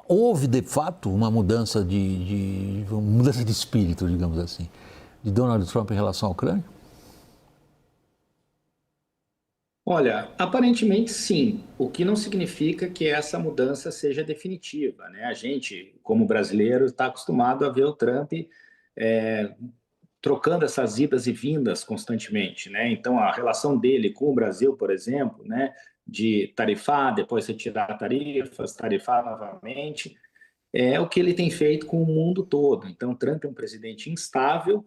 houve, de fato, uma mudança uma mudança de espírito, digamos assim, de Donald Trump em relação à Ucrânia? Olha, aparentemente sim, o que não significa que essa mudança seja definitiva, né? A gente, como brasileiro, está acostumado a ver o Trump é, trocando essas idas e vindas constantemente, né? Então, a relação dele com o Brasil, por exemplo, né, de tarifar, depois retirar tarifas, tarifar novamente, é o que ele tem feito com o mundo todo. Então, Trump é um presidente instável,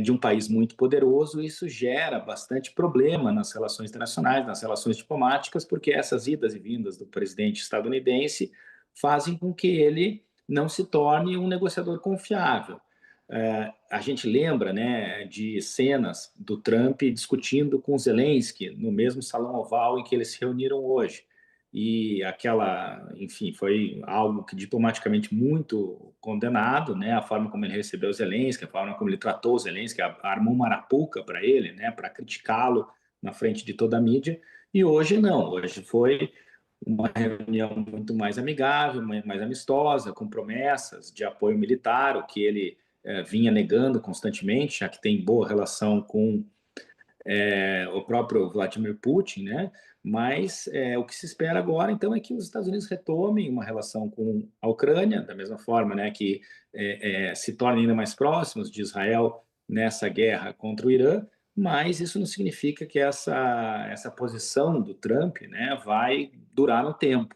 de um país muito poderoso, e isso gera bastante problema nas relações internacionais, nas relações diplomáticas, porque essas idas e vindas do presidente estadunidense fazem com que ele não se torne um negociador confiável. A gente lembra, né, de cenas do Trump discutindo com Zelensky no mesmo salão oval em que eles se reuniram hoje. E aquela, enfim, foi algo que diplomaticamente muito condenado, né, a forma como ele recebeu Zelensky, a forma como ele tratou o Zelensky, armou uma arapuca para ele, né, para criticá-lo na frente de toda a mídia. E hoje não, hoje foi uma reunião muito mais amigável, mais amistosa, com promessas de apoio militar, o que ele vinha negando constantemente, já que tem boa relação com o próprio Vladimir Putin, né? Mas o que se espera agora, então, é que os Estados Unidos retomem uma relação com a Ucrânia, da mesma forma, né, que se tornem ainda mais próximos de Israel nessa guerra contra o Irã, mas isso não significa que essa posição do Trump, né, vai durar no tempo.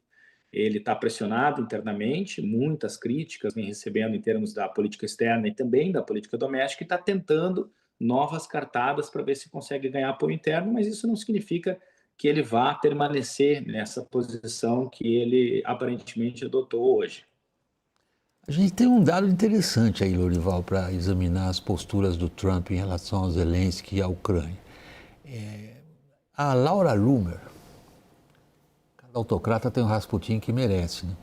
Ele está pressionado internamente, muitas críticas vem recebendo em termos da política externa e também da política doméstica, e está tentando novas cartadas para ver se consegue ganhar apoio interno, mas isso não significa que ele vá permanecer nessa posição que ele aparentemente adotou hoje. A gente tem um dado interessante aí, Lorival, para examinar as posturas do Trump em relação ao Zelensky e à Ucrânia. A Laura Loomer, cada autocrata tem um Rasputin que merece, né?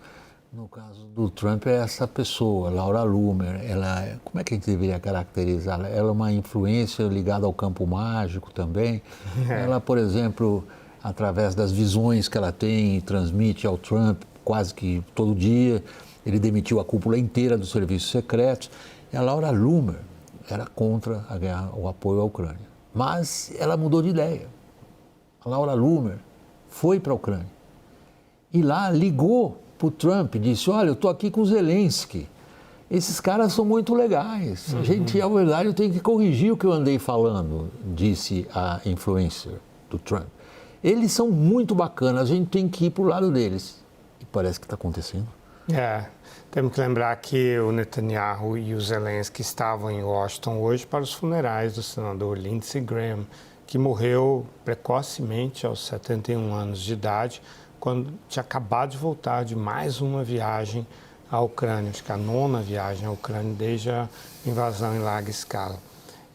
No caso do Trump é essa pessoa, Laura Loomer. Ela, como é que a gente deveria caracterizá-la? Ela é uma influência ligada ao campo mágico também. Ela, por exemplo, através das visões que ela tem e transmite ao Trump quase que todo dia, ele demitiu a cúpula inteira dos serviços secretos. E a Laura Loomer era contra a guerra, o apoio à Ucrânia. Mas ela mudou de ideia. A Laura Loomer foi para a Ucrânia e lá ligou para o Trump, disse: olha, eu estou aqui com o Zelensky, esses caras são muito legais, a gente, na verdade, eu tenho que corrigir o que eu andei falando, disse a influencer do Trump. Eles são muito bacanas, a gente tem que ir para o lado deles. E parece que está acontecendo. Temos que lembrar que o Netanyahu e o Zelensky estavam em Washington hoje para os funerais do senador Lindsey Graham, que morreu precocemente aos 71 anos de idade, quando tinha acabado de voltar de mais uma viagem à Ucrânia, acho que a 9ª viagem à Ucrânia desde a invasão em larga escala.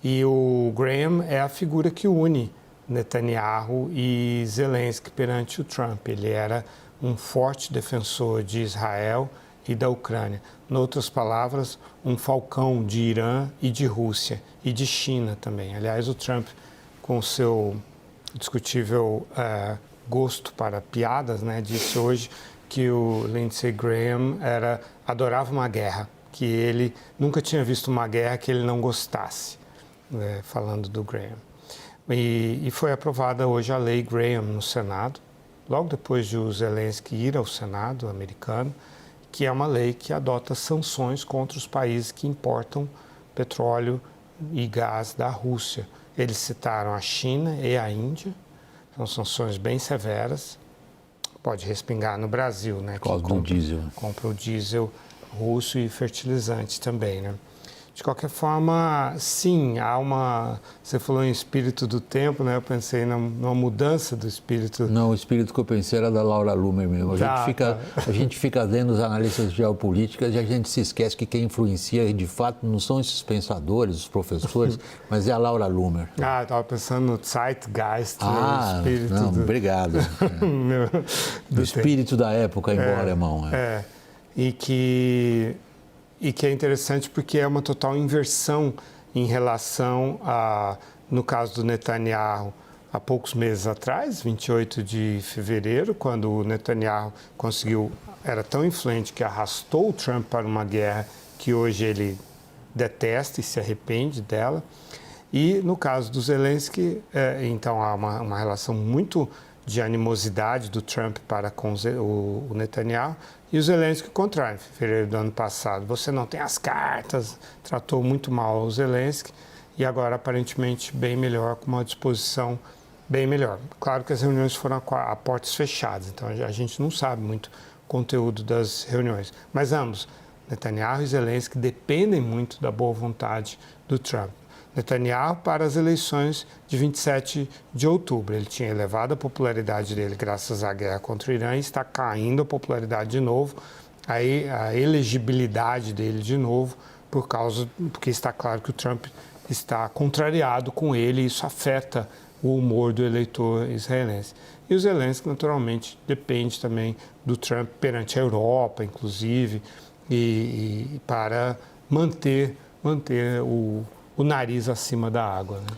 E o Graham é a figura que une Netanyahu e Zelensky perante o Trump. Ele era um forte defensor de Israel e da Ucrânia. Em outras palavras, um falcão de Irã e de Rússia e de China também. Aliás, o Trump, com o seu discutível gosto para piadas, né, disse hoje que o Lindsey Graham adorava uma guerra, que ele nunca tinha visto uma guerra que ele não gostasse, falando do Graham. E foi aprovada hoje a lei Graham no Senado, logo depois de o Zelensky ir ao Senado americano, que é uma lei que adota sanções contra os países que importam petróleo e gás da Rússia. Eles citaram a China e a Índia. São sanções bem severas, pode respingar no Brasil, né? Por causa do diesel. Compra o diesel russo e fertilizante também, né? De qualquer forma, sim, você falou em espírito do tempo, né? Eu pensei numa mudança do espírito. Não, o espírito que eu pensei era da Laura Loomer mesmo. A gente fica vendo os analistas geopolíticos e a gente se esquece que quem influencia, de fato, não são esses pensadores, os professores, mas é a Laura Loomer. Eu estava pensando no Zeitgeist, o espírito não, obrigado. Do espírito da época, embora alemão. E que é interessante porque é uma total inversão em relação no caso do Netanyahu, há poucos meses atrás, 28 de fevereiro, quando o Netanyahu conseguiu era tão influente que arrastou o Trump para uma guerra que hoje ele detesta e se arrepende dela. E no caso do Zelensky, então há uma relação muito de animosidade do Trump para com o Netanyahu, e o Zelensky, ao contrário, em fevereiro do ano passado, você não tem as cartas, tratou muito mal o Zelensky, e agora aparentemente bem melhor, com uma disposição bem melhor. Claro que as reuniões foram a portas fechadas, então a gente não sabe muito o conteúdo das reuniões, mas ambos, Netanyahu e Zelensky, dependem muito da boa vontade do Trump. Netanyahu para as eleições de 27 de outubro. Ele tinha elevado a popularidade dele graças à guerra contra o Irã e está caindo a popularidade de novo, aí a elegibilidade dele de novo, porque está claro que o Trump está contrariado com ele e isso afeta o humor do eleitor israelense. E o Zelensky, naturalmente, depende também do Trump perante a Europa, inclusive, e para manter o nariz acima da água, né?